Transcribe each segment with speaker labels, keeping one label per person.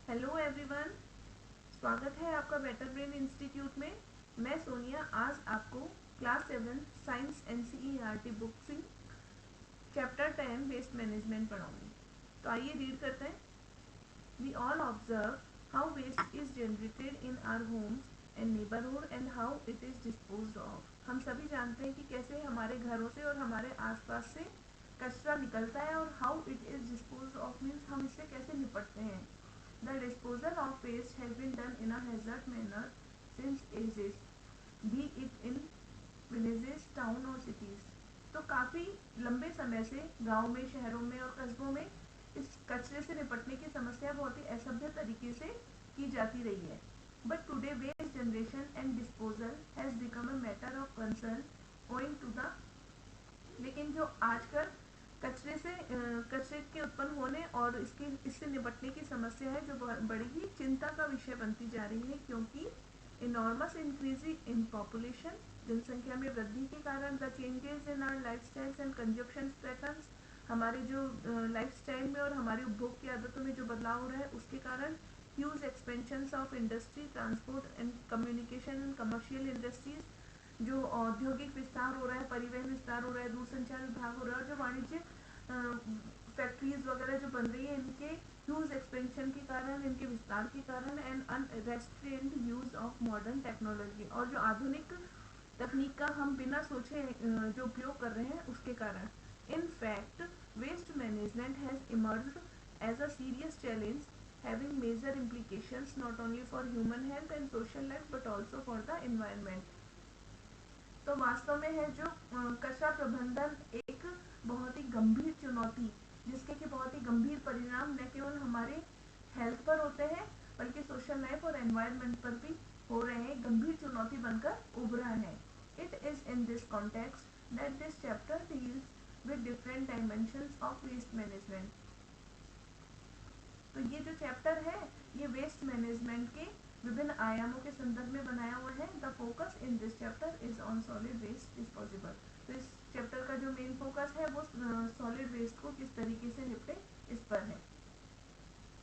Speaker 1: Hello everyone, स्वागत है आपका बेटर ब्रेन इंस्टीट्यूट में। मैं सोनिया आज आपको क्लास 7 साइंस एनसीईआरटी बुक से चैप्टर 10 वेस्ट मैनेजमेंट पढ़ाऊंगी। तो आइए रीड करते हैं। We all observe how waste is generated in our homes and neighbourhood and how it is disposed of. हम सभी जानते हैं कि कैसे हमारे घरों से और हमारे आसपास से कचरा निकलता है और how it is disposed of means हम इससे कैसे निपटते हैं। The disposal of waste has been done in a hazard manner since ages, be it in villages, town or cities. तो काफ़ी लंबे समय से गांव में, शहरों में और कस्बों में इस कचरे से निपटने की समस्या बहुत ही असभ्य तरीके से की जाती रही है। But today waste generation and disposal has become a matter of concern owing to the लेकिन जो आजकल कचरे के उत्पन्न होने और इससे निपटने की समस्या है, जो बड़ी ही चिंता का विषय बनती जा रही है, क्योंकि इनॉर्मस इंक्रीज इन पॉपुलेशन, जनसंख्या में वृद्धि के कारण, the changes in our lifestyles and consumption patterns, हमारे जो लाइफस्टाइल में और हमारी उपभोग की आदतों में जो बदलाव हो रहा है उसके कारण, huge expansion of industry, transport and communication and commercial industries, जो औद्योगिक विस्तार हो रहा है, परिवहन विस्तार हो रहा है, दूरसंचार विभाग हो रहा है, और जो वाणिज्य फैक्ट्रीज वगैरह जो बन रही है, इनके ह्यूज एक्सपेंशन के कारण, इनके विस्तार के कारण, and unrestrained use of modern technology, और जो आधुनिक तकनीक का हम बिना सोचे जो उपयोग कर रहे हैं उसके कारण। In fact waste management has emerged as a serious challenge having major implications not only for human health and social life but also for the environment। तो वास्तव में है जो कचरा प्रबंधन एक बहुत ही गंभीर चुनौती, जिसके कि बहुत ही गंभीर परिणाम न केवल हमारे हेल्थ पर होते हैं बल्कि सोशल लाइफ और एनवायरनमेंट पर भी हो रहे हैं, गंभीर चुनौती बनकर उभरा है। It is in this context that this chapter deals with different dimensions of waste management. तो ये जो चैप्टर है ये वेस्ट मैनेजमेंट के विभिन्न आयामों के संदर्भ में बनाया हुआ है। The focus in this chapter is on solid waste disposable. तो इस चैप्टर का जो मेन फोकस है वो सॉलिड वेस्ट को किस तरीके से निपटे इस पर है।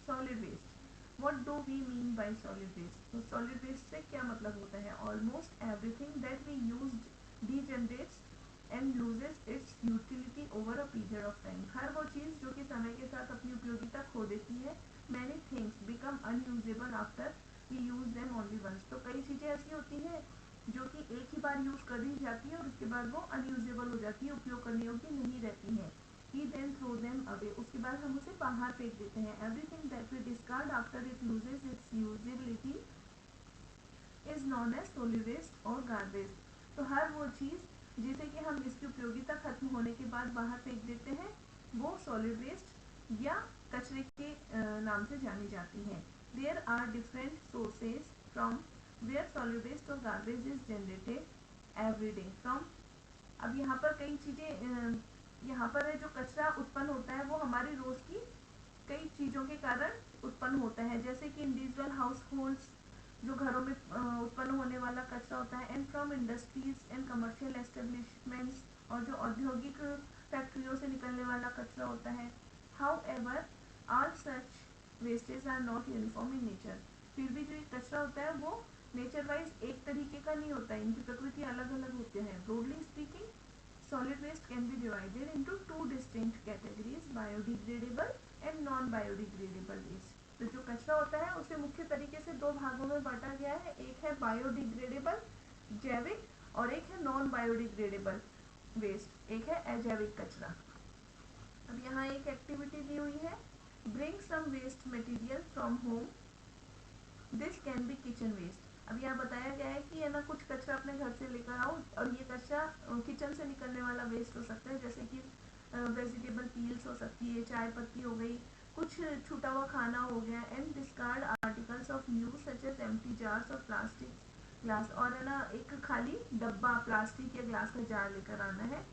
Speaker 1: Solid waste, what do we mean by solid waste. तो सॉलिड वेस्ट से क्या मतलब होता है। Almost everything that we used degenerates and loses its utility over a period of time. हर वो चीज़ जो कि समय के साथ अपनी उपयोगिता खो देती है। Many things become unusable after we use them only once. तो कई चीज़ें ऐसी होती हैं जो कि एक ही बार यूज़ कर दी जाती है और उसके बाद वो अनयूजेबल हो जाती है, उपयोग करने योग्य नहीं रहती हैं। He then throw them away, उसके बाद हम उसे बाहर फेंक देते हैं। Everything that we discard after it loses its usability is known as solid waste और garbage। तो हर वो चीज़ जिसे कि हम इसकी उपयोगिता खत्म होने के बाद बाहर फेंक देते हैं वो सॉलिड वेस्ट या कचरे के नाम से जानी जाती हैं। There are different sources from where solid waste और garbage is generated every day from। अब यहाँ पर कई चीज़ें यहाँ पर है जो कचरा उत्पन्न होता है वो हमारी रोज की कई चीज़ों के कारण उत्पन्न होता है, जैसे कि इंडिविजुअल हाउस होल्ड्स, जो घरों में उत्पन्न होने वाला कचरा होता है, and from industries and commercial establishments, और जो औद्योगिक फैक्ट्रियों से निकलने वाला कचरा होता है। However all such wastage are not uniform in nature. फिर भी जो ये कचरा होता है वो नेचर वाइज एक तरीके का नहीं होता है, इनकी प्रकृति अलग अलग होती है। Broadly speaking solid waste can be divided into two distinct categories, biodegradable and non biodegradable waste। तो जो कचरा होता है उसे मुख्य तरीके से दो भागों में बांटा गया है, एक है बायोडिग्रेडेबल जैविक और एक है नॉन बायोडिग्रेडेबल वेस्ट, एक है अजैविक कचरा। अब यहाँ एक एक्टिविटी दी हुई है, bring some waste material from home, this can be kitchen waste. अब यहाँ बताया गया है कि है ना कुछ कचरा अपने घर से लेकर आओ, और ये कचरा किचन से निकलने वाला वेस्ट हो सकता है, जैसे कि वेजिटेबल पील्स हो सकती है, चाय पत्ती हो गई, कुछ छूटा हुआ खाना हो गया, and discard articles of use such as empty jars और प्लास्टिक ग्लास। और है ना एक खाली डब्बा प्लास्टिक या ग्लास का जार लेकर आना है।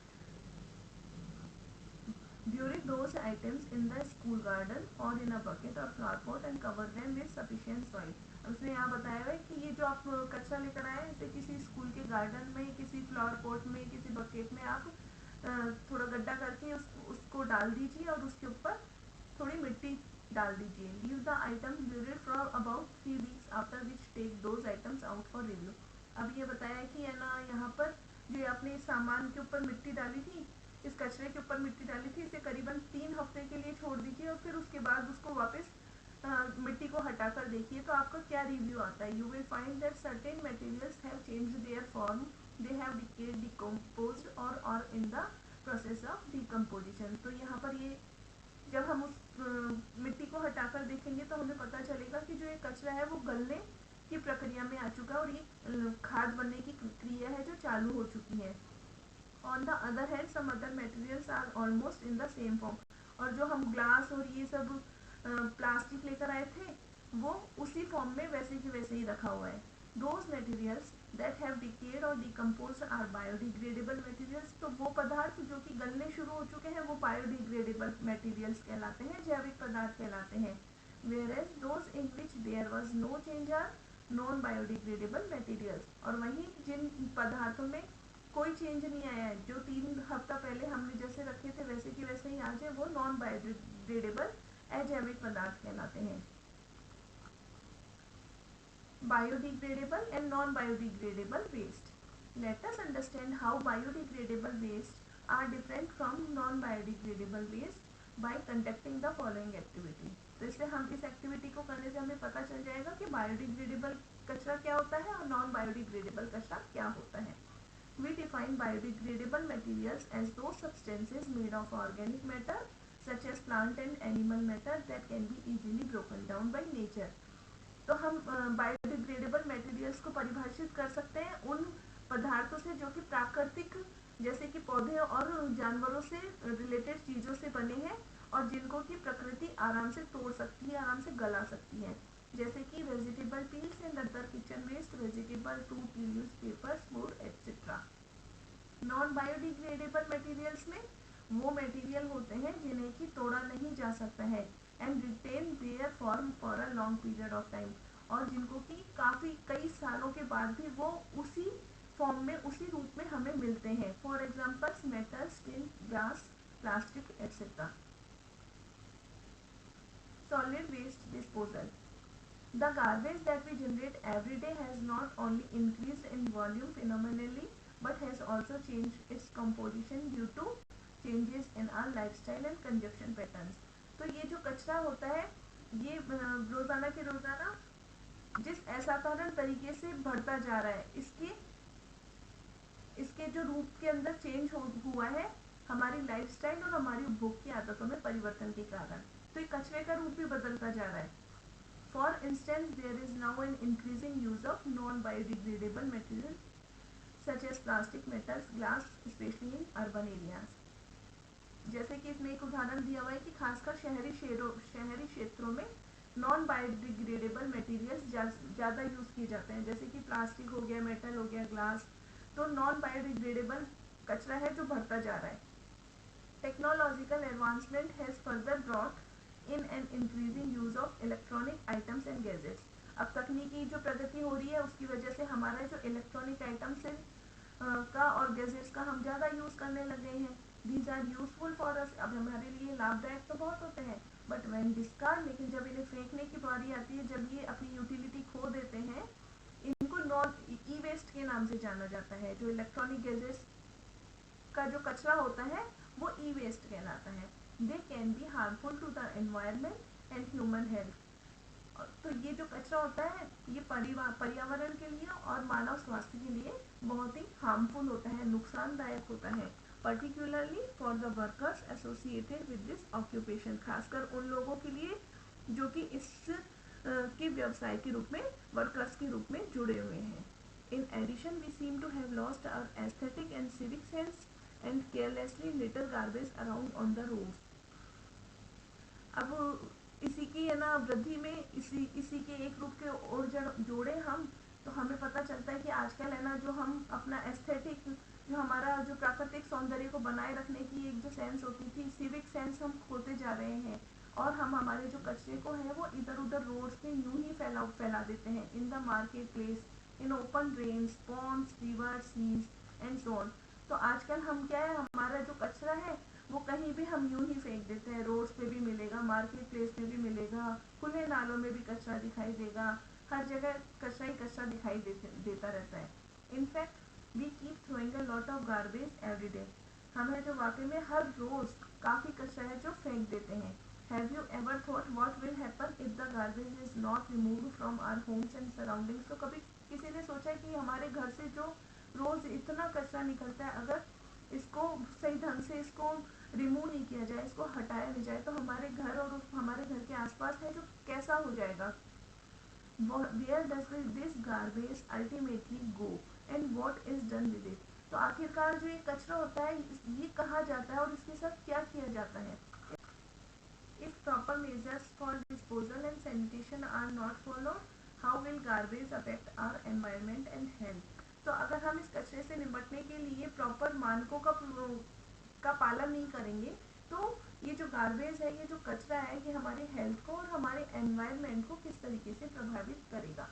Speaker 1: Bury those items in the school garden or in a bucket or flower pot and cover them with sufficient soil। उसने यहाँ बताया हुआ है कि ये जो आप कचरा लेकर आए इसे किसी स्कूल के गार्डन में, किसी फ्लावर पॉट में, किसी बकेट में आप थोड़ा गड्ढा करके उसको डाल दीजिए और उसके ऊपर थोड़ी मिट्टी डाल दीजिए। Leave the items buried for about 3 weeks after which take those items out for review. अब ये बताया कि है ना यहाँ पर जो आपने सामान के ऊपर मिट्टी डाली थी, इस कचरे के ऊपर मिट्टी डाली थी, इसे करीबन 3 हफ्ते के लिए छोड़ दीजिए और फिर उसके बाद उसको वापस मिट्टी को हटाकर देखिए तो आपका क्या रिव्यू आता है। You will find that certain materials have changed their form, they have decayed, decomposed और are in the process of decomposition. तो यहाँ पर ये जब हम उस मिट्टी को हटाकर देखेंगे तो हमें पता चलेगा कि जो ये कचरा है वो गलने की प्रक्रिया में आ चुका है और ये खाद बनने की क्रिया है जो चालू हो चुकी है। On the other hand some other materials are almost in the same form. और जो हम ग्लास और ये सब प्लास्टिक लेकर आए थे वो उसी फॉर्म में वैसे की वैसे ही रखा हुआ है। Those materials that have decade और डिकम्पोज्ड आर बायोडिग्रेडेबल मटेरियल्स। तो वो पदार्थ जो कि गलने शुरू हो चुके हैं वो बायोडिग्रेडेबल मटेरियल्स कहलाते हैं, जैविक पदार्थ कहलाते हैं। whereas those in which there was no change are non biodegradable materials. और वहीं जिन पदार्थों में कोई चेंज नहीं आया है, जो 3 हफ्ता पहले हमने जैसे रखे थे वैसे की वैसे ही आज है, वो नॉन बायोडिग्रेडेबल अजैविक पदार्थ कहलाते हैं। Biodegradable and non biodegradable waste. Let us understand how biodegradable waste are different from non biodegradable waste by conducting the following activity. तो इससे हम इस एक्टिविटी को करने से हमें पता चल जाएगा कि बायोडिग्रेडेबल कचरा क्या होता है और नॉन बायोडिग्रेडेबल कचरा क्या होता है। We define biodegradable materials as those substances made of organic matter such as plant and animal matter that can be easily broken down by nature। तो हम बायोडिग्रेडेबल मटेरियल्स को परिभाषित कर सकते हैं उन पदार्थों से जो कि प्राकृतिक जैसे कि पौधे और जानवरों से रिलेटेड चीज़ों से बने हैं और जिनको कि प्रकृति आराम से तोड़ सकती है, आराम से गला सकती है, जैसे कि vegetable peels and other kitchen waste, vegetable tooth, leaves, papers, wood etcetera. Non biodegradable materials में वो मटेरियल होते हैं जिन्हें कि तोड़ा नहीं जा सकता है and retain their form for a long period of time, और जिनको कि कई सालों के बाद भी वो उसी फॉर्म में, उसी रूप में हमें मिलते हैं। For examples metal, steel, glass, plastic etcetera. Solid waste disposal. The garbage that we generate every day has not only increased in volume phenomenally but has also changed its composition due to changes in our lifestyle and consumption patterns। तो ये जो कचरा होता है ये रोजाना के रोजाना जिस असाधारण तरीके से बढ़ता जा रहा है, इसके जो रूप के अंदर चेंज हुआ है हमारी लाइफस्टाइल और हमारी उपभोग की आदतों में परिवर्तन के कारण। तो ये कचरे का रूप भी बदलता जा रहा है। For instance there is now an increasing use of non biodegradable material such as plastic, metals, glass, specially in urban areas. जैसे कि इसमें एक उदाहरण दिया हुआ है कि खासकर शहरी क्षेत्रों में नॉन बायोडिग्रेडेबल मटेरियल्स ज़्यादा यूज़ किए जाते हैं, जैसे कि प्लास्टिक हो गया, मेटल हो गया, ग्लास। तो नॉन बायोडिग्रेडेबल कचरा है जो बढ़ता जा रहा है। Technological advancement has further brought in an increasing use of electronic items and gadgets. अब तकनीकी जो प्रगति हो रही है उसकी वजह से हमारा जो इलेक्ट्रॉनिक आइटम्स का और गैजेट्स का हम ज़्यादा यूज़ करने लगे हैं। These are useful for us. अब हमारे लिए लाभदायक तो बहुत होते हैं बट व्हेन डिस्कार्ड, लेकिन जब इन्हें फेंकने की बारी आती है, जब ये अपनी यूटिलिटी खो देते हैं, इनको नॉन ई वेस्ट के नाम से जाना जाता है। जो इलेक्ट्रॉनिक गैजेट्स का जो कचरा होता है वो ई वेस्ट कहलाता है। They can be harmful to the environment and human health. तो ये जो कचरा होता है ये पर्यावरण के लिए और मानव स्वास्थ्य के लिए बहुत ही हार्मफुल होता है, नुकसानदायक होता है, particularly for the workers associated with this occupation. खासकर उन लोगों के लिए जो कि इस के व्यवसाय के रूप में, वर्कर्स के रूप में जुड़े हुए हैं। In addition we seem to have lost our aesthetic and civic sense and carelessly litter garbage around on the roads. अब इसी की है ना वृद्धि में इसी के एक रूप के और जोड़े हम, तो हमें पता चलता है कि आजकल है ना जो हम अपना एस्थेटिक, जो हमारा जो प्राकृतिक सौंदर्य को बनाए रखने की एक जो सेंस होती थी, सिविक सेंस, हम खोते जा रहे हैं और हम हमारे जो कचरे को है वो इधर उधर रोड्स पे यूं ही फैला देते हैं, in the market place, in open drains, ponds, river, seas and so on. तो आजकल हम क्या है, हमारा जो कचरा है वो कहीं भी हम यूं ही फेंक देते हैं, रोड्स पे भी मिलेगा, मार्केट प्लेस में भी मिलेगा, खुले नालों में भी कचरा दिखाई देगा, हर जगह कचरा ही कचरा दिखाई देता रहता है। In fact we keep throwing a lot of garbage every day, हम है जो वाकई में हर रोज काफ़ी कचरा है जो फेंक देते हैं। Have you ever thought what will happen if the garbage is not removed from our homes and surroundings? तो कभी किसी ने सोचा है कि हमारे घर से जो रोज इतना कचरा निकलता है, अगर इसको सही ढंग से इसको रिमूव नहीं किया जाए, इसको हटाया नहीं जाए, तो हमारे घर और हमारे घर के आसपास है जो कैसा हो जाएगा? Where does this garbage ultimately go and what is done with it? तो आखिरकार जो ये कचरा होता है ये कहाँ जाता है और इसके साथ क्या किया जाता है? If proper measures for disposal and sanitation are not followed, how will garbage affect our environment and health? तो अगर हम इस कचरे से निपटने के लिए प्रॉपर मानकों का पालन नहीं करेंगे, तो ये जो गार्बेज है, ये जो कचरा है, ये हमारे हेल्थ को और हमारे एनवायरनमेंट को किस तरीके से प्रभावित करेगा।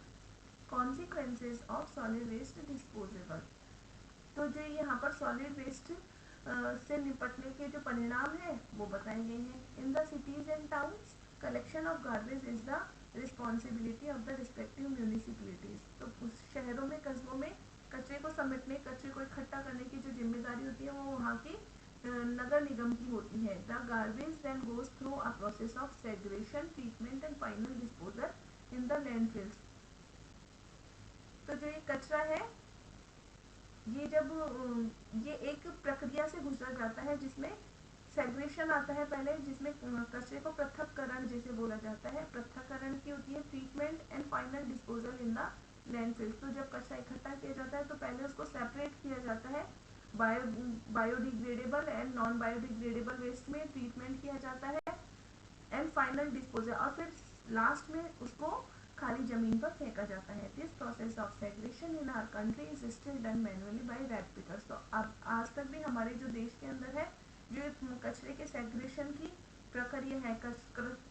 Speaker 1: Consequences of solid waste disposable, तो जो यहाँ पर सॉलिड वेस्ट से निपटने के जो परिणाम हैं वो बताए गए हैं। In the cities and towns collection of garbage is the responsibility of the respective municipalities, तो उस शहरों में, कस्बों में कचरे को समेटने, कचरे को इकट्ठा करने की जो जिम्मेदारी होती है वो वहाँ की नगर निगम की होती है। The garbage then goes through a process of segregation, treatment and final disposal in the landfills. तो जो ये कचरा है ये जब ये एक प्रक्रिया से गुजरा जाता है जिसमें सेग्रेशन आता है पहले, जिसमें कचरे को पृथक्करण जैसे बोला जाता है, पृथक्करण की होती है, treatment and final disposal in the landfills. तो जब कचरा इकट्ठा किया जाता है तो पहले उसको सेपरेट किया जाता है biodegradable and non biodegradable waste में, ट्रीटमेंट किया जाता है एंड फाइनल डिस्पोजल, और फिर लास्ट में उसको खाली जमीन पर फेंका जाता है। This process of segregation in our country is still done manually by rat pickers. तो अब आज तक भी हमारे जो देश के अंदर है जो कचरे के सेग्रेशन की प्रक्रिया है,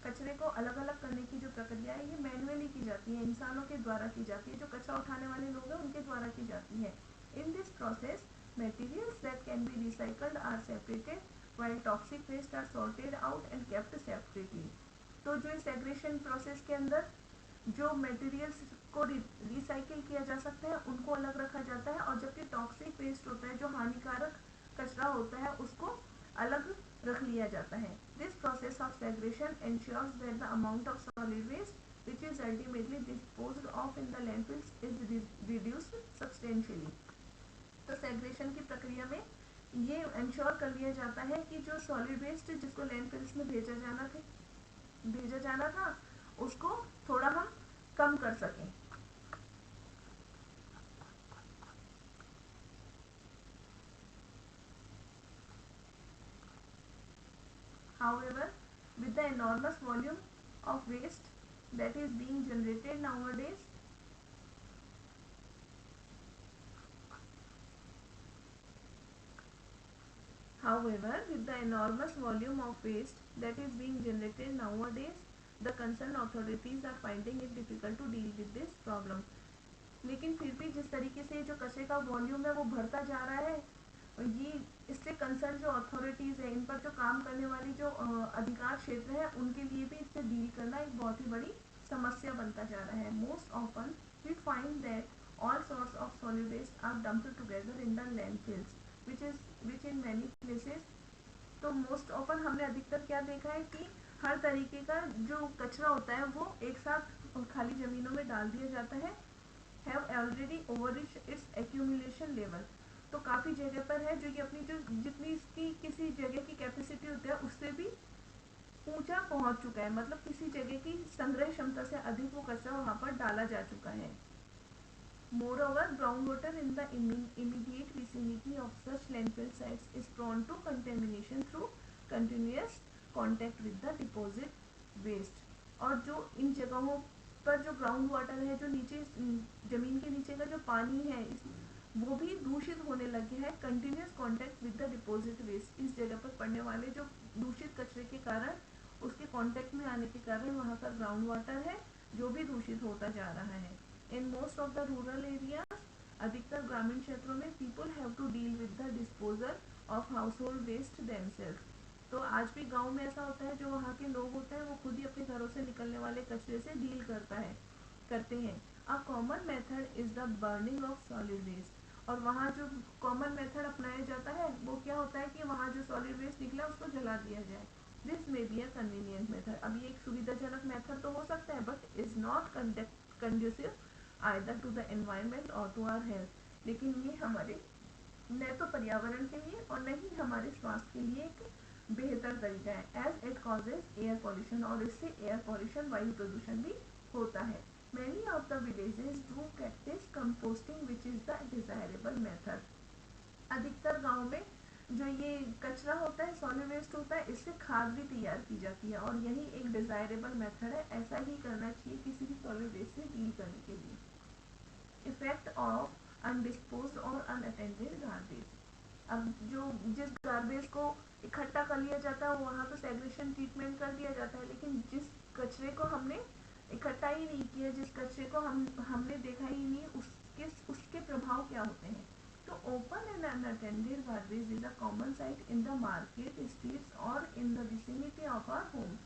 Speaker 1: कचरे को अलग अलग करने की जो प्रक्रिया है ये मैनुअली की जाती है, इंसानों के द्वारा की जाती है, जो कचरा उठाने वाले लोग हैं उनके द्वारा की जाती है। इन this process materials that can be recycled are separated while toxic waste are sorted out and kept separately। तो जो सेग्रेशन प्रोसेस के अंदर जो मटेरियल्स को रिसाइकिल किया जा सकता है उनको अलग रखा जाता है, और जबकि टॉक्सिक वेस्ट होता है जो हानिकारक कचरा होता है उसको अलग रख लिया जाता है। This process of segregation ensures that the amount of solid waste which is ultimately disposed of in the landfills is reduced substantially। तो सेग्रेशन की प्रक्रिया में ये इंश्योर कर लिया जाता है कि जो सॉलिड वेस्ट जिसको लैंडफिल्स में भेजा जाना था उसको थोड़ा हम कम कर सकें। However, with the enormous volume of waste that is being generated nowadays, the concerned authorities are finding it difficult to deal with this problem। लेकिन फिर भी जिस तरीके से जो कचरे का वॉल्यूम है वो बढ़ता जा रहा है, ये इससे कंसर्न जो अथॉरिटीज़ है, इन पर जो काम करने वाली जो अधिकार क्षेत्र है उनके लिए भी इससे डील करना एक बहुत ही बड़ी समस्या बनता जा रहा है। Most often we find that all sorts of solid waste are dumped together in the landfills which in many places। तो मोस्ट ऑफन हमने अधिकतर क्या देखा है कि हर तरीके का जो कचरा होता है वो एक साथ खाली जमीनों में डाल दिया जाता है। Have already overreached its accumulation level, तो काफ़ी जगह पर है जो ये अपनी जो जितनी इसकी किसी जगह की कैपेसिटी होती है उससे भी ऊंचा पहुंच चुका है, मतलब किसी जगह की संग्रह क्षमता से अधिक वो कचरा वहाँ पर डाला जा चुका है। Moreover, groundwater in the immediate vicinity of such landfill sites is prone to contamination through continuous contact with the deposit waste। और जो इन जगहों पर जो ग्राउंड वाटर है, जो नीचे जमीन के नीचे का जो पानी है वो भी दूषित होने लगे हैं continuous contact with the deposit waste. इस जगह पर पड़ने वाले जो दूषित कचरे के कारण, उसके कांटेक्ट में आने के कारण वहाँ का ग्राउंड वाटर है जो भी दूषित होता जा रहा है। In most of the rural areas, अधिकतर ग्रामीण क्षेत्रों में people have to deal with the disposal of household waste themselves. तो आज भी गांव में ऐसा होता है, जो वहाँ के लोग होते हैं वो खुद ही अपने घरों से निकलने वाले कचरे से डील करते हैं। A common method is the burning of solid waste. और वहाँ जो कॉमन मेथड अपनाया जाता है वो क्या होता है कि वहाँ जो सॉलिड वेस्ट निकला उसको जला दिया जाए। This may be a convenient method. अब ये एक सुविधाजनक मेथड तो हो सकता है, but is not conducive either to the environment और टू आवर हेल्थ। लेकिन ये हमारे न तो पर्यावरण के लिए और न ही हमारे स्वास्थ्य के लिए एक बेहतर तरीका है, as it causes air pollution. और इससे एयर पॉल्यूशन, वायु प्रदूषण भी होता है। Many of the villages do practice composting, which is the desirable method. अधिकतर गांव में जो ये कचरा होता है, सॉलिड वेस्ट होता है, इससे खाद भी तैयार की जाती है और यही एक डिजायरेबल मेथड है। ऐसा ही करना चाहिए किसी भी सॉलिड वेस्ट से डील करने के लिए। इफेक्ट ऑफ अनडिस्पोज्ड और अनअटेंडेड गार्बेज। अब जो जिस गार्बेज को इकट्ठा कर लिया जाता है वहाँ तो सेग्रेगेशन ट्रीटमेंट कर दिया जाता है, लेकिन जिस कचरे को हमने इकट्ठा ही नहीं किया, जिस कचरे को हमने देखा ही नहीं, उसके प्रभाव क्या होते हैं। तो open and unattended garbage is a common sight in the market, streets और in the vicinity of our home.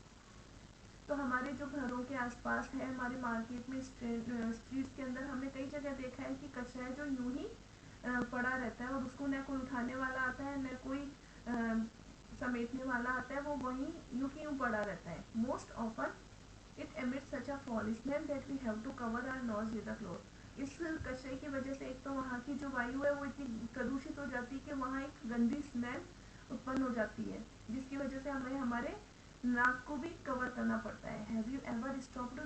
Speaker 1: तो हमारे जो घरों के आसपास है, हमारे मार्केट में, स्ट्रीट्स के अंदर हमने कई जगह देखा है कि कचरा है जो यूं ही पड़ा रहता है और उसको न कोई उठाने वाला आता है, न कोई समेटने वाला आता है, वो वहीं यूं ही यूं पड़ा रहता है। Most often it emits such a foul smell that we have to cover our nose with a cloth। इस कचरे की वजह से एक तो वहाँ की जो वायु है वो इतनी प्रदूषित हो जाती है कि वहाँ एक गंदी स्मेल उत्पन्न हो जाती है, जिसकी वजह से हमें हमारे नाक को भी कवर करना पड़ता है। Have you ever stopped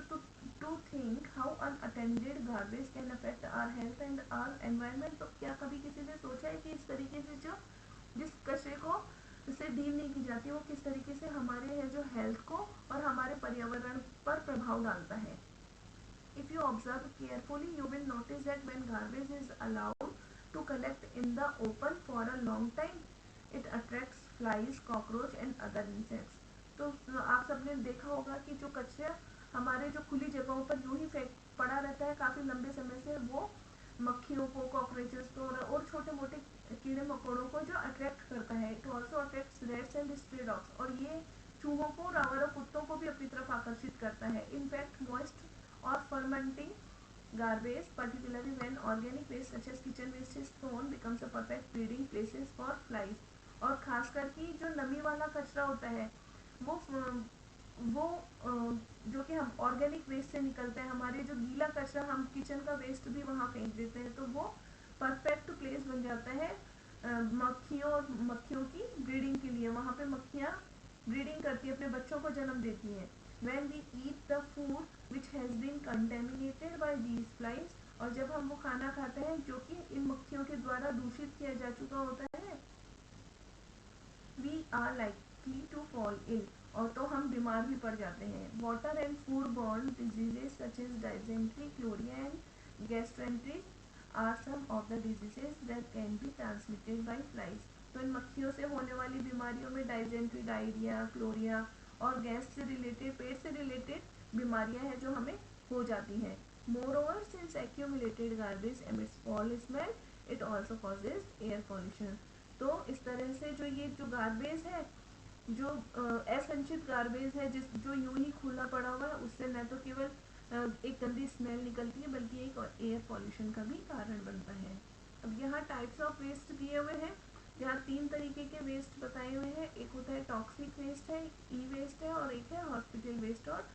Speaker 1: to think how unattended garbage can affect our health and our environment. तो क्या कभी किसी ने सोचा है कि इस तरीके से जिस कचरे को से डील नहीं की जाती वो किस तरीके से हमारे है जो हेल्थ को और हमारे पर्यावरण पर प्रभाव डालता है। If you observe carefully, you will notice that when garbage is allowed to collect in the open for a long time, it attracts flies, cockroach and other insects। तो आप सबने देखा होगा कि जो कचरा हमारे जो खुली जगहों पर यूं ही पड़ा रहता है काफी लंबे समय से, वो मक्खियों को, कॉकरोचेस को और छोटे मोटे कीड़े मकोड़ों को जो अट्रैक्ट करता है। It also attracts rats and stray dogs. और ये चूहों को और आवारा कुत्तों को भी अपनी तरफ आकर्षित करता है। In fact moist or fermenting garbage, particularly when organic waste such as kitchen waste is thrown, becomes a perfect breeding places for flies। और खासकर कि जो नमी वाला कचरा होता है वो जो कि हम ऑर्गेनिक वेस्ट से निकलता है, हमारे जो गीला कचरा हम किचन का वेस्ट भी वहाँ फेंक देते हैं, तो वो परफेक्ट प्लेस बन जाता है मक्खियों की ब्रीडिंग के लिए। वहाँ पे मक्खियाँ ब्रीडिंग करती है, अपने बच्चों को जन्म देती हैं। When we eat the food which has been contaminated by these flies, और जब हम वो खाना खाते हैं जो कि इन मक्खियों के द्वारा दूषित किया जा चुका होता है, we are likely to fall ill, और तो हम बीमार भी पड़ जाते हैं। Water and food borne diseases such as dysentery, chloria and gastroenteritis are some of the diseases that can be transmitted by flies। तो इन मक्खियों से होने वाली बीमारियों में डाइजेंट्री, डायरिया, क्लोरिया और गैस से रिलेटेड, पेट से रिलेटेड बीमारियां हैं जो हमें हो जाती हैं। Moreover since accumulated garbage emits foul smell, it also causes air pollution. तो इस तरह से जो गार्बेज है, जो असंचित गार्बेज है, जो यूं ही खुला पड़ा हुआ है, उससे न तो केवल एक गंदी स्मेल निकलती है बल्कि एक एयर पॉल्यूशन का भी कारण बनता है। अब यहाँ टाइप्स ऑफ वेस्ट दिए हुए हैं, यहाँ 3 तरीके के वेस्ट बताए हुए हैं। एक होता है टॉक्सिक वेस्ट है, ई वेस्ट है, और एक है हॉस्पिटल वेस्ट और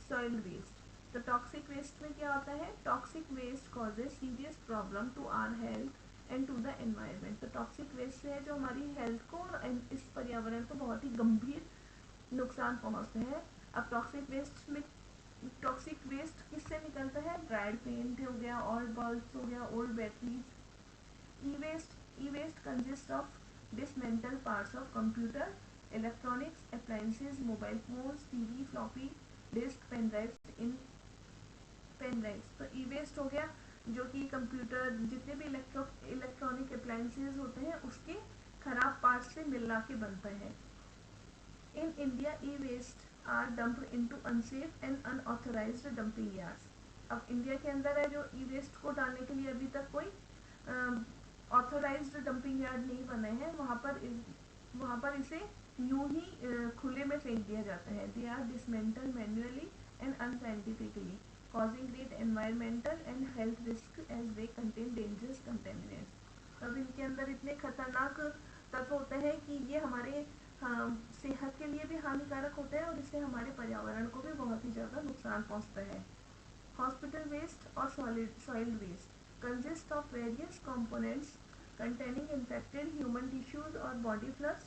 Speaker 1: सॉइल वेस्ट। तो टॉक्सिक वेस्ट में क्या होता है? Toxic waste causes serious problem to our health and to the environment. तो टॉक्सिक वेस्ट से है जो हमारी हेल्थ को और इस पर्यावरण को बहुत ही गंभीर नुकसान पहुंचते हैं। अब टॉक्सिक वेस्ट किससे निकलता है? ड्राइड पेंट हो गया, ओल्ड बल्ब्स हो गया, old batteries. E waste consist of dismantled parts of computer, electronics, appliances, mobile phones, TV, floppy disk, pen drives in pen drives। तो ई वेस्ट हो गया जो कि कंप्यूटर, जितने भी इलेक्ट्रॉनिक अप्लायंसेज होते हैं उसके खराब पार्ट्स से मिला के बनता है। In India E waste are dumped into unsafe and unauthorised dumping yards. अब इंडिया के अंदर है जो ई वेस्ट को डालने के लिए अभी तक कोई ऑथोराइज्ड डंपिंग यार्ड नहीं बने हैं, वहाँ पर इसे यूं ही खुले में फेंक दिया जाता है. They are dismantle manually and unscientifically causing great environmental and health risk as they contain dangerous contaminants. अब इनके अंदर इतने खतरनाक तत्व होते हैं कि ये हमारे सेहत के लिए भी हानिकारक होते हैं और इससे हमारे पर्यावरण को भी बहुत ही ज़्यादा नुकसान पहुंचता है. हॉस्पिटल वेस्ट और soil waste consist of various components containing infected human tissues or body fluids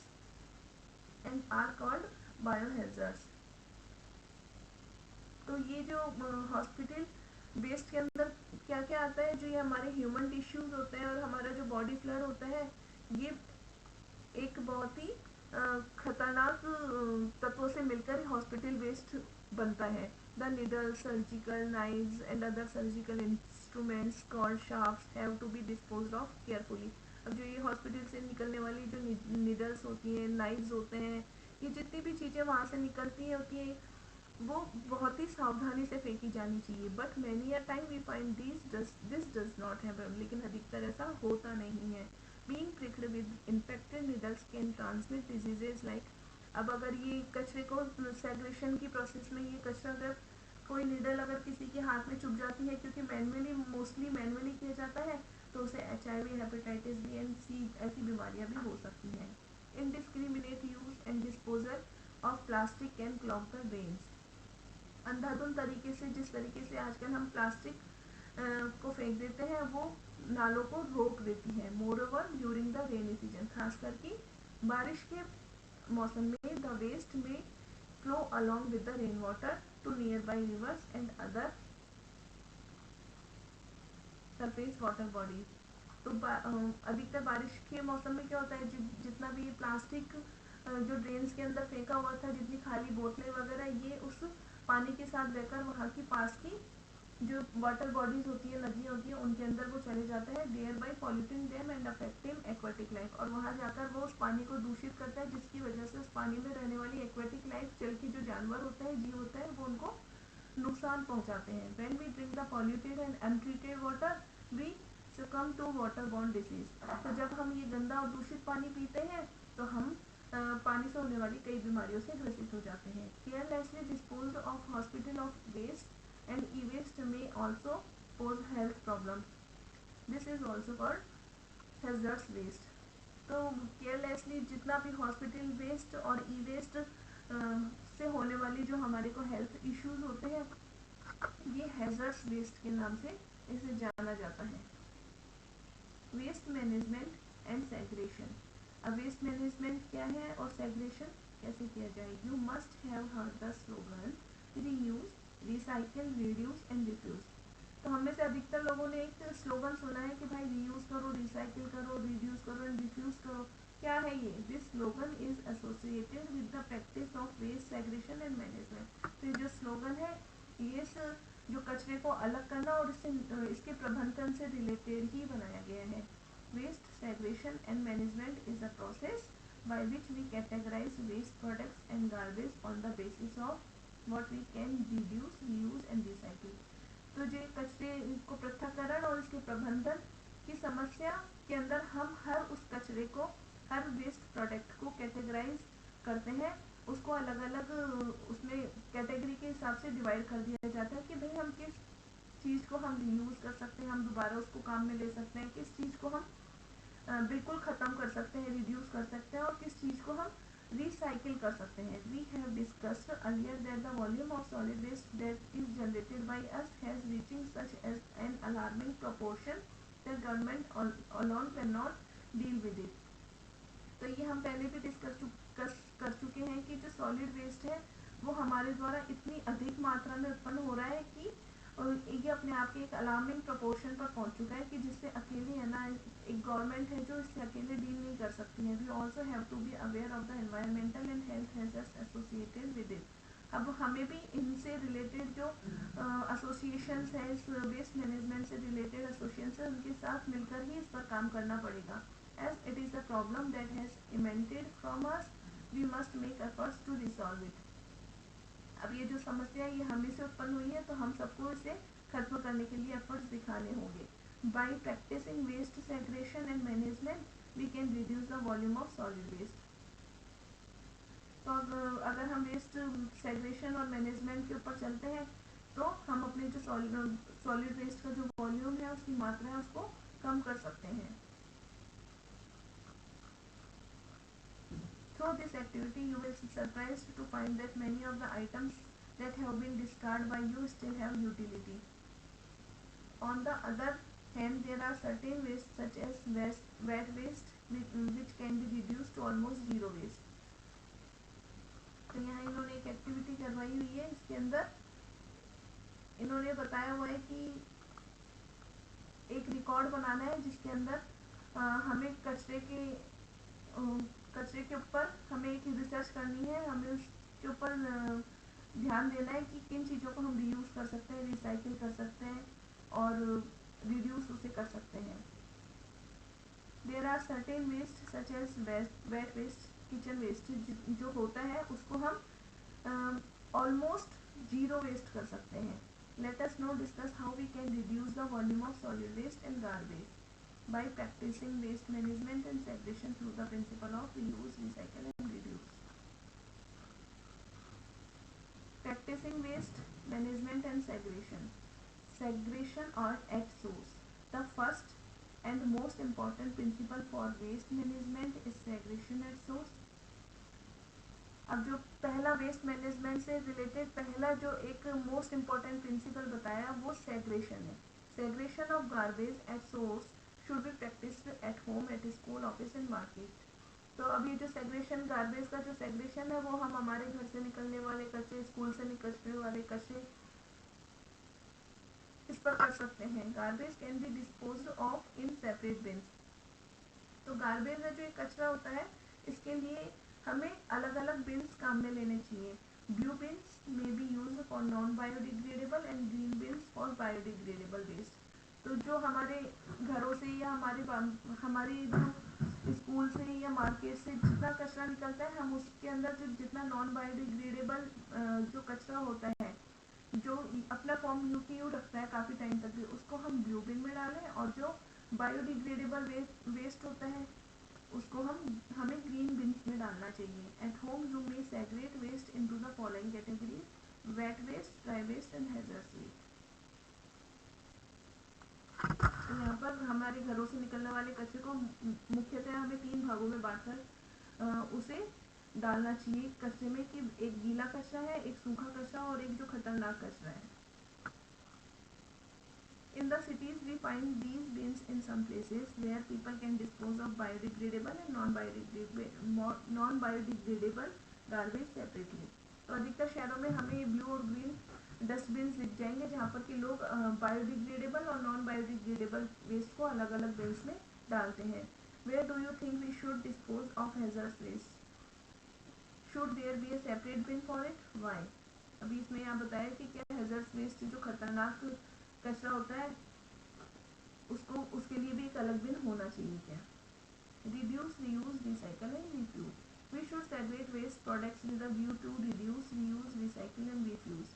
Speaker 1: and are called biohazards. तो ये जो हॉस्पिटल वेस्ट के अंदर क्या क्या आता है, जो ये हमारे ह्यूमन टिश्यूज होते हैं और हमारा जो बॉडी फ्लूइड होता है, ये एक बहुत ही खतरनाक तत्वों से मिलकर हॉस्पिटल वेस्ट बनता है. The needle, surgical knives and other surgical instruments called shafts have to be disposed off carefully. अब जो ये हॉस्पिटल से निकलने वाली जो नीडल्स होती हैं, नाइव्स होते हैं, ये जितनी भी चीज़ें वहाँ से निकलती हैं होती हैं, वो बहुत ही सावधानी से फेंकी जानी चाहिए. But many a time we find this does not happen. लेकिन अधिकतर ऐसा होता नहीं है. Being pricked with infected needles can transmit diseases like. अब अगर ये कचरे को सेग्रेशन की प्रोसेस में ये कचरा अगर कोई नीडल अगर किसी के हाथ में चुभ जाती है, क्योंकि मोस्टली मैनुअली किया जाता है, तो उसे HIV, हेपेटाइटिस बी एंड सी ऐसी बीमारियां भी हो सकती हैं. Indiscriminate use and disposal of plastic can clog the drains. अंधाधुंध तरीके से, जिस तरीके से आजकल हम प्लास्टिक को फेंक देते हैं, वो नालों को रोक देती है. Moreover during the rainy season, खास करके बारिश के मौसम में, the waste may flow along with the rain water to nearby rivers and other surface water bodies. तो अधिकतर बारिश के मौसम में क्या होता है, जितना भी प्लास्टिक जो ड्रेन्स के अंदर फेंका हुआ था, जितनी खाली बोतलें वगैरह, ये उस पानी के साथ बहकर वहाँ की पास की जो वाटर बॉडीज होती है, नदियाँ होती है, उनके अंदर वो चले जाते हैं. Thereby polluting them and affecting aquatic life. और वहाँ जाकर वो उस पानी को दूषित करता है, जिसकी वजह से उस पानी में रहने वाली एक्वेटिक लाइफ, जल के जो जानवर होते हैं, जीव होते हैं, वो उनको नुकसान पहुँचाते हैं. When we drink the polluted and untreated water we succumb to waterborne disease. तो जब हम ये गंदा और दूषित पानी पीते हैं, तो हम पानी से होने वाली कई बीमारियों से ग्रसित हो जाते हैं. Carelessly disposed of hospital of waste and e waste में also pose health problems. This is also called hazards waste. तो केयरलेसली जितना भी हॉस्पिटल वेस्ट और ई वेस्ट से होने वाली जो हमारे को हेल्थ इश्यूज होते हैं, ये हैजर्ड्स वेस्ट के नाम से इसे जाना जाता है. Waste management and segregation. अब वेस्ट मैनेजमेंट क्या है और सेग्रेशन कैसे किया जाए. You must have heard the slogan reuse, recycle, reduce and refuse. तो हम में से अधिकतर लोगों ने एक स्लोगन सुना है कि भाई रीयूज करो, रिसाइकिल करो, रिड्यूस करो एंड रिफ्यूज करो. क्या है ये? This slogan is associated with the practice of waste segregation and management. तो ये जो स्लोगन है, ये जो कचरे को अलग करना और इसके प्रबंधन से रिलेटेड ही बनाया गया है. Waste segregation and management is a process by which we categorise waste products and garbage on the basis of what we can reduce, reuse and recycle. तो जो कचरे को पृथक्करण और इसके प्रबंधन की समस्या के अंदर हम हर उस कचरे को, हर वेस्ट प्रोडक्ट को कैटेगराइज करते हैं, उसको अलग अलग उसमें कैटेगरी के हिसाब से डिवाइड कर दिया जाता है कि भाई हम किस चीज़ को हम रीयूज़ कर सकते हैं, हम दोबारा उसको काम में ले सकते हैं, किस चीज़ को हम बिल्कुल ख़त्म कर सकते हैं, रिड्यूस कर सकते हैं, और किस चीज़ को हम रिसाइकिल कर सकते हैं. We have discussed earlier that the volume of solid waste that is generated by us has reaching such an alarming proportion that government alone can not deal with it. तो ये हम पहले भी डिस्कस कर चुके हैं कि जो सॉलिड वेस्ट है वो हमारे द्वारा इतनी अधिक मात्रा में उत्पन्न हो रहा है कि ये अपने आप के एक अलार्मिंग प्रोपोर्शन पर पहुंच चुका है कि जिससे अकेले है ना, एक गवर्नमेंट है जो इससे अकेले डील नहीं कर सकती है. We also have to be aware of the environmental and health hazards associated with it. अब हमें भी इनसे रिलेटेड जो एसोसिएशंस हैं, इस वेस्ट मैनेजमेंट से रिलेटेड एसोसिएशंस हैं, उनके साथ मिलकर ही इस पर काम करना पड़ेगा. As it is a problem that has emanated from us, we must make efforts to resolve it. अब ये जो समस्या है ये हमें से उत्पन्न हुई है, तो हम सबको इसे खत्म करने के लिए एफर्ट्स दिखाने होंगे. By practicing waste segregation and management, we can reduce the volume of solid waste. तो अब अगर हम वेस्ट सेग्रेशन और मैनेजमेंट के ऊपर चलते हैं तो हम अपने जो सॉलिड वेस्ट का जो वॉल्यूम है, उसकी मात्रा है, उसको कम कर सकते हैं। Through this activity, you will be surprised to find that many of the items that have been discarded by you still have utility. On the other hand, there are certain waste such as wet waste which can be reduced to almost zero waste. तो यहाँ इन्होंने एक activity करवाई हुई है, इसके अंदर इन्होंने बताया हुआ है कि एक रिकॉर्ड बनाना है जिसके अंदर हमें कचरे के ऊपर हमें एक रिसर्च करनी है, हमें उसके ऊपर ध्यान देना है कि किन चीज़ों को हम रीयूज कर सकते हैं, रिसाइकिल कर सकते हैं और रिड्यूस उसे कर सकते हैं। There are certain waste such as wet waste, kitchen waste जो होता है उसको हम ऑलमोस्ट जीरो वेस्ट कर सकते हैं। Let us now discuss how we can reduce the volume of solid waste and garbage by practicing waste management and segregation through the principle of reuse, recycle and reduce. Practicing waste management and segregation. Segregation or at source. The first and most important principle for waste management is segregation at source. अब जो पहला waste management से related पहला जो एक most important principal बताया वो segregation है। Segregation of garbage at source should be practiced at home, at school, office and market. तो अभी जो सेग्रेशन गार्बेज का जो सेग्रेशन है वो हम हमारे घर से निकलने वाले कचरे, स्कूल से निकलने वाले कचरे, इस पर कर सकते हैं। Garbage can be disposed of in separate beans. तो गार्बेज में जो एक कचरा होता है इसके लिए हमें अलग अलग बिन्स काम में लेने चाहिए। Blue bins may be use for non biodegradable and green bins for biodegradable waste. तो जो हमारे घरों से या हमारी जो स्कूल से या मार्केट से जितना कचरा निकलता है हम उसके अंदर जो जितना नॉन बायोडिग्रेडेबल जो कचरा होता है जो अपना फॉर्म यू रखता है काफ़ी टाइम तक भी, उसको हम ब्लू बिन में डालें और जो बायोडिग्रेडेबल वेस्ट होता है उसको हमें ग्रीन बिन्स में डालना चाहिए। At home you may segregate waste into the following categories: wet waste, dry waste and hazardous waste. तो यहाँ पर हमारे घरों से निकलने वाले कचरे को मुख्यतः हमें 3 भागों में बांटकर उसे डालना चाहिए कचरे में, कि एक गीला कचरा है, एक सूखा कचरा और एक जो खतरनाक कचरा है। In the cities, we find these bins in some places where people can dispose of biodegradable and non-biodegradable garbage separately. तो अधिकतर शहरों में हमें ब्लू और ग्रीन डस्टबिन दिख जाएंगे जहाँ पर कि लोग बायोडिग्रेडेबल और नॉन बायोडिग्रेडेबल वेस्ट को अलग अलग बिन्स में डालते हैं। Where do you think we should dispose of hazardous waste? Should there be a separate bin for it? Why? अभी इसमें यहाँ बताया कि क्या hazardous waste जो खतरनाक कचरा होता है उसके लिए भी एक अलग बिन होना चाहिए क्या? Reduce, reuse, recycle and refuse. We should segregate waste products with a view to reduce, reuse, recycle and refuse.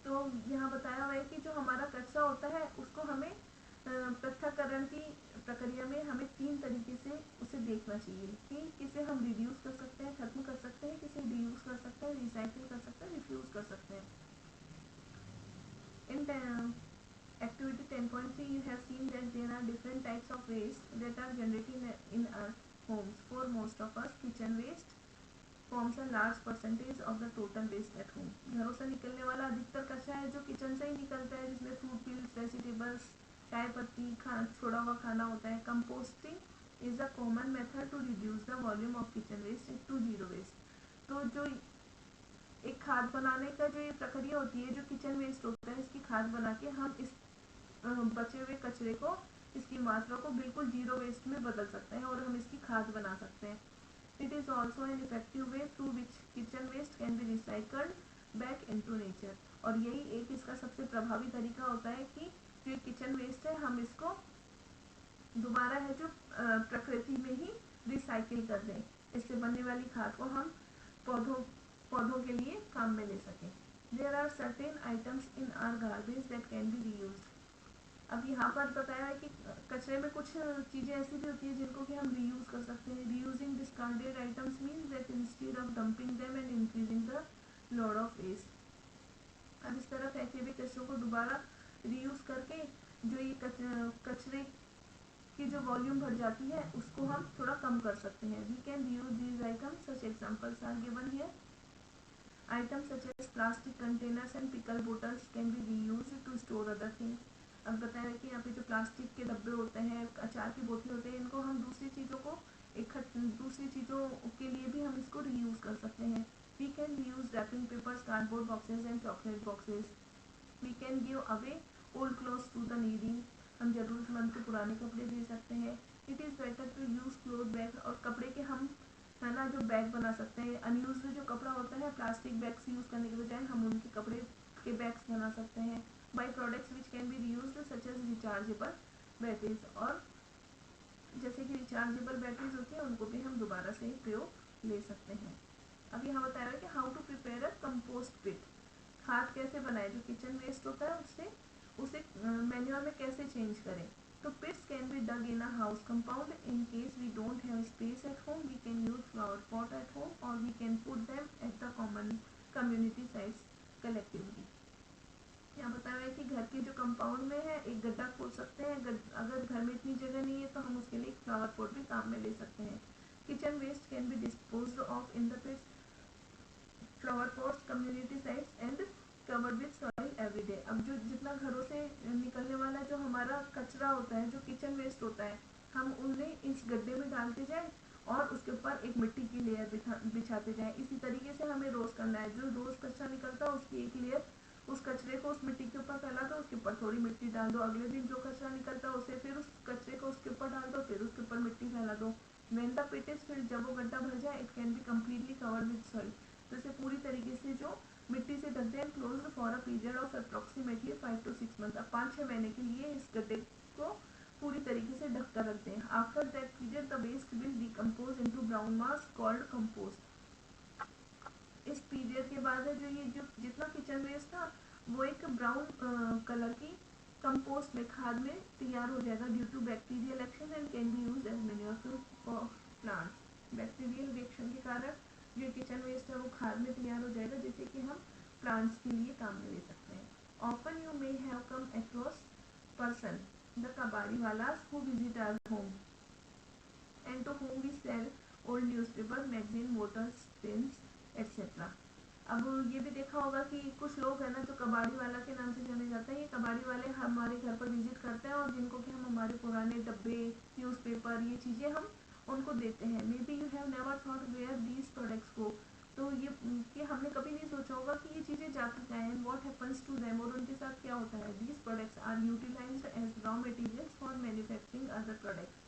Speaker 1: तो यहाँ बताया हुआ है कि जो हमारा कचरा होता है उसको हमें पृथक्करण की प्रक्रिया में हमें 3 तरीके से उसे देखना चाहिए कि किसे हम रिड्यूस कर सकते हैं, खत्म कर सकते हैं, किसे रीयूज कर सकते हैं, रिसाइकिल कर सकते हैं, रिफ्यूज कर सकते हैं। In activity 10.3 you have seen that there are different types of waste that are generated in our homes. For most of us, kitchen waste forms a large percentage of the total waste at home. घरों से निकलने वाला अधिकतर कचरा है जो kitchen से ही निकलता है, जिसमें फ्रूट पील्स, वेजिटेबल्स, चाय पत्ती, छोड़ा हुआ खाना होता है। Composting is a common method to reduce the volume of kitchen waste to zero waste. तो जो एक खाद बनाने का जो ये प्रक्रिया होती है, जो किचन वेस्ट होता है, इसकी खाद बना के हम इस बचे हुए कचरे को, इसकी मात्रा को बिल्कुल जीरो वेस्ट में बदल सकते हैं और हम इसकी खाद बना सकते हैं। It is also an effective way through which kitchen waste can be recycled back into nature. और यही एक इसका सबसे प्रभावी तरीका होता है कि जो किचन वेस्ट है हम इसको दोबारा है जो प्रकृति में ही रिसाइकिल कर दें, इससे बनने वाली खाद को हम पौधों के लिए काम में ले सकें। There are certain items in our garbage that can be reused. अब यहाँ पर बताया है कि कचरे में कुछ चीज़ें ऐसी भी होती है जिनको कि हम रीयूज़ कर सकते हैं। Reusing discarded items means that instead of dumping them and increasing the load of waste. अब इस तरह फेंके हुए कचरों को दोबारा रीयूज़ करके जो ये कचरे की जो वॉल्यूम बढ़ जाती है उसको हम थोड़ा कम कर सकते हैं। We can reuse these items, such examples are given here. Items such as plastic containers and pickle bottles can be reused to store other things। अब बताया कि यहाँ पे जो प्लास्टिक के डब्बे होते हैं, अचार की बोतलें होते हैं, इनको हम दूसरी चीज़ों के लिए भी हम इसको रीयूज़ कर सकते हैं। We can reuse wrapping papers, cardboard boxes and chocolate boxes. We can give away old clothes to the needy. हम ज़रूरतमंद को पुराने कपड़े दे सकते हैं। It is better to use cloth bag, और कपड़े के हम है ना जो बैग बना सकते हैं। अनयूज्ड जो कपड़ा होता है, प्लास्टिक बैग्स यूज़ करने के बजाय हम उनके कपड़े के बैग्स बना सकते हैं। By products which can be reused such as rechargeable batteries, और जैसे कि रिचार्जेबल बैटरीज होती है उनको भी हम दोबारा से प्रयोग ले सकते हैं। अब यहाँ बताया है कि how to prepare a compost pit. खाद कैसे बनाए, जो किचन वेस्ट होता है उससे उसे मैन्योर में कैसे चेंज करें। तो pits can be dug in a house compound. In case we don't have space at home, we can use flower pot at home, और we can put them at the common community sites collectively. यहाँ बताया है कि घर के जो compound में है एक गड्ढा खोद सकते हैं। अगर घर में इतनी जगह नहीं है तो हम उसके लिए एक फ्लावर पॉट भी काम में ले सकते हैं। Kitchen waste can be disposed of in the pits, flower pots, community sites and covered with soil every day. अब जो जितना घरों से निकलने वाला जो हमारा कचरा होता है, जो किचन वेस्ट होता है, हम उन्हें इस गड्ढे में डालते जाए और उसके ऊपर एक मिट्टी की लेयर बिछाते जाए। इसी तरीके से हमें रोज करना है। जो रोज कचरा निकलता है उसकी एक लेयर उस कचरे को उस मिट्टी के ऊपर फैला दो, उसके ऊपर थोड़ी मिट्टी डाल दो। अगले दिन जो कचरा निकलता है उसे फिर उस कचरे को उसके ऊपर डाल दो, फिर उसके ऊपर मिट्टी फैला दो। When the pit is filled, जब वो गड्ढा भर जाए, it can be completely covered with soil, तो इसे पूरी तरीके से जो मिट्टी से ढक दें। Closed for a period of approximately 5 to 6 month. अब 5-6 महीने के लिए इस गड्ढे को पूरी तरीके से ढक कर रख दें। After that period the waste will decompose into brown mass called compost. इस पीरियड के बाद है जो जितना किचन वेस्ट था वो एक ब्राउन कलर की कंपोस्ट में, खाद में तैयार हो जाएगा due to bacterial action and can be used as manure for plants. Bacterial reaction के कारण जो किचन वेस्ट है वो खाद में तैयार हो जाएगा, जिससे कि हम प्लांट्स के लिए काम में ले सकते हैं। Often you may have come across person the kabadi wallahs who visit our home and to whom we sell old newspaper, magazine, bottles, pens, etc. अब ये भी देखा होगा कि कुछ लोग है ना जो कबाड़ी वाला के नाम से जाने जाते हैं, ये कबाड़ी वाले हमारे घर पर विजिट करते हैं और जिनको कि हम हमारे पुराने डब्बे, न्यूज़पेपर, ये चीज़ें हम उनको देते हैं। May be you have never thought where these products को, तो ये कि हमने कभी नहीं सोचा होगा कि ये चीज़ें जाती क्या हैं, व्हाट हैपन्स टू देम, और उनके साथ क्या होता है। These products are utilised as raw materials for manufacturing other products.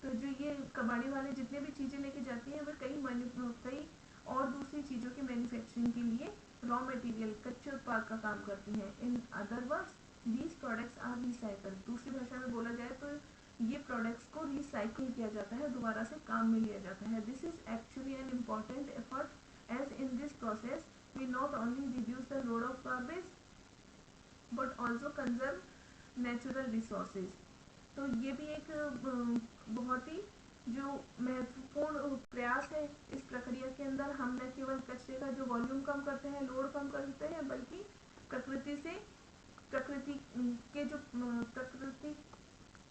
Speaker 1: तो जो ये कबाड़ी वाले जितने भी चीज़ें लेके जाती हैं वे कई और दूसरी चीज़ों की मैन्युफैक्चरिंग के लिए रॉ मटेरियल, कच्चे उत्पाद का काम करती हैं। In other words these products are recycle. दूसरी भाषा में बोला जाए तो ये प्रोडक्ट्स को रिसाइकिल किया जाता है, दोबारा से काम में लिया जाता है। This is actually an important effort as in this process we not only reduce the load of garbage but also conserve natural resources. तो ये भी एक बहुत ही जो महत्वपूर्ण प्रयास है इस प्रक्रिया के अंदर। हम न केवल कचरे का जो वॉल्यूम कम करते हैं, लोड कम करते हैं, बल्कि प्रकृति के जो प्रकृति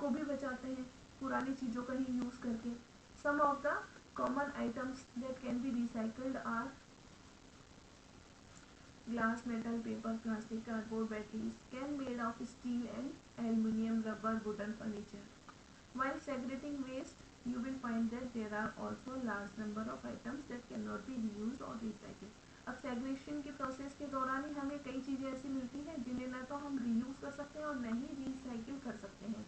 Speaker 1: को भी बचाते हैं पुरानी चीज़ों का ही यूज़ करके। Some of the common items that can be recycled are glass, metal, paper, plastic, cardboard, batteries, can made of steel and aluminium, rubber, wooden furniture. While segregating waste, you will find that there are also large number of items that cannot be reused or recycled. अब segregation के process के दौरान ही हमें कई चीज़ें ऐसी मिलती हैं जिन्हें ना तो हम रीयूज कर सकते हैं और न ही रिसाइकिल कर सकते हैं।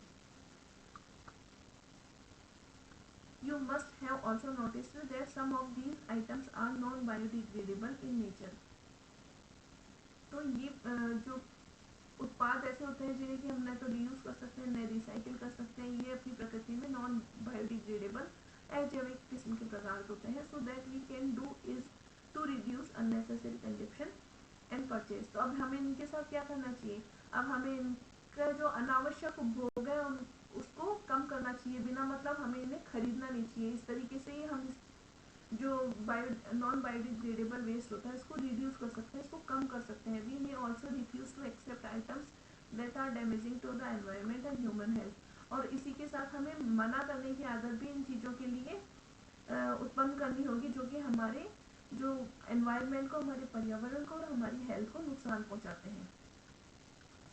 Speaker 1: You must have also noticed that some of these items are non-biodegradable in nature. तो ये जो उत्पाद ऐसे होते हैं जिन्हें कि हम न तो रीयूज कर सकते हैं न रिसाइकिल कर सकते हैं, ये अपनी प्रकृति में नॉन बायोडिग्रेडेबल अजैविक किस्म के पदार्थ होते हैं। So that we can do is to reduce unnecessary consumption and purchase. तो अब हमें इनके साथ क्या करना चाहिए, अब हमें का जो अनावश्यक उपभोग है उसको कम करना चाहिए, बिना मतलब हमें इन्हें खरीदना नहीं चाहिए। इस तरीके से ही हम जो नॉन बायोडिग्रेडेबल वेस्ट होता है इसको रिड्यूस कर सकते हैं, इसको कम कर सकते हैं। We may also refuse to accept items that are damaging to the environment and human health. और इसी के साथ हमें मना करने की आदत भी इन चीज़ों के लिए उत्पन्न करनी होगी जो कि हमारे जो एनवायरनमेंट को, हमारे पर्यावरण को और हमारी हेल्थ को नुकसान पहुंचाते हैं।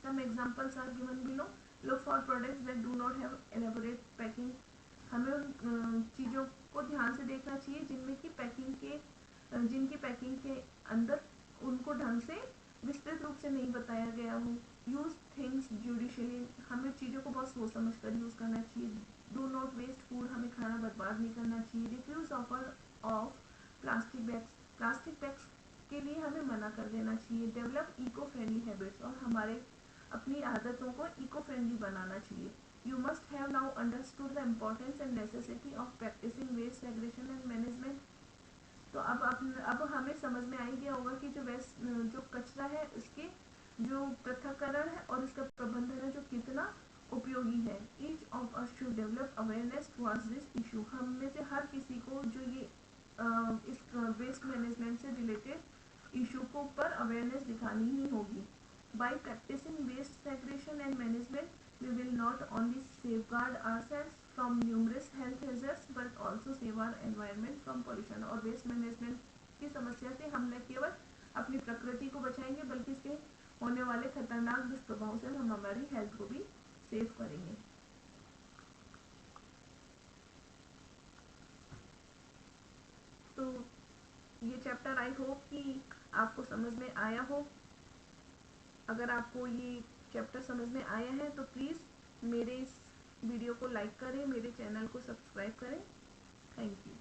Speaker 1: Some examples are given below. Look for products that do not have elaborate packing. हमें उन चीज़ों को ध्यान से देखना चाहिए जिनमें की पैकिंग के जिनकी पैकिंग के अंदर उनको ढंग से विस्तृत रूप से नहीं बताया गया हो। यूज थिंग्स जुडिशियली, हमें चीज़ों को बहुत सोच समझ कर यूज़ करना चाहिए। डू नॉट वेस्ट फूड, हमें खाना बर्बाद नहीं करना चाहिए। Refuse offer of plastic bags, plastic bags के लिए हमें मना कर देना चाहिए। डेवलप इको फ्रेंडली हैबिट्स, और हमारे अपनी आदतों को इको फ्रेंडली बनाना चाहिए। You must have now understood the importance and necessity of practising waste segregation and management. तो अब हमें समझ में आ ही गया होगा कि जो कचरा है उसके जो पृथक्करण है और इसका प्रबंधन है जो कितना उपयोगी है। Each of us should develop awareness towards this issue. हम में से हर किसी को जो ये इस वेस्ट मैनेजमेंट से रिलेटेड इशू को पर अवेयरनेस दिखानी ही होगी। By practicing waste segregation and management, we will not only safeguard ourselves from numerous health hazards, but also save our environment from pollution. और waste management की समस्या से हम न केवल अपनी प्रकृति को बचाएंगे बल्कि इसके होने वाले खतरनाक दुष्प्रभाव से हम हमारी हेल्थ को भी सेव करेंगे। तो ये चैप्टर आई होप कि आपको समझ में आया हो। अगर आपको ये चैप्टर समझ में आया है तो प्लीज़ मेरे इस वीडियो को लाइक करें, मेरे चैनल को सब्सक्राइब करें। Thank you.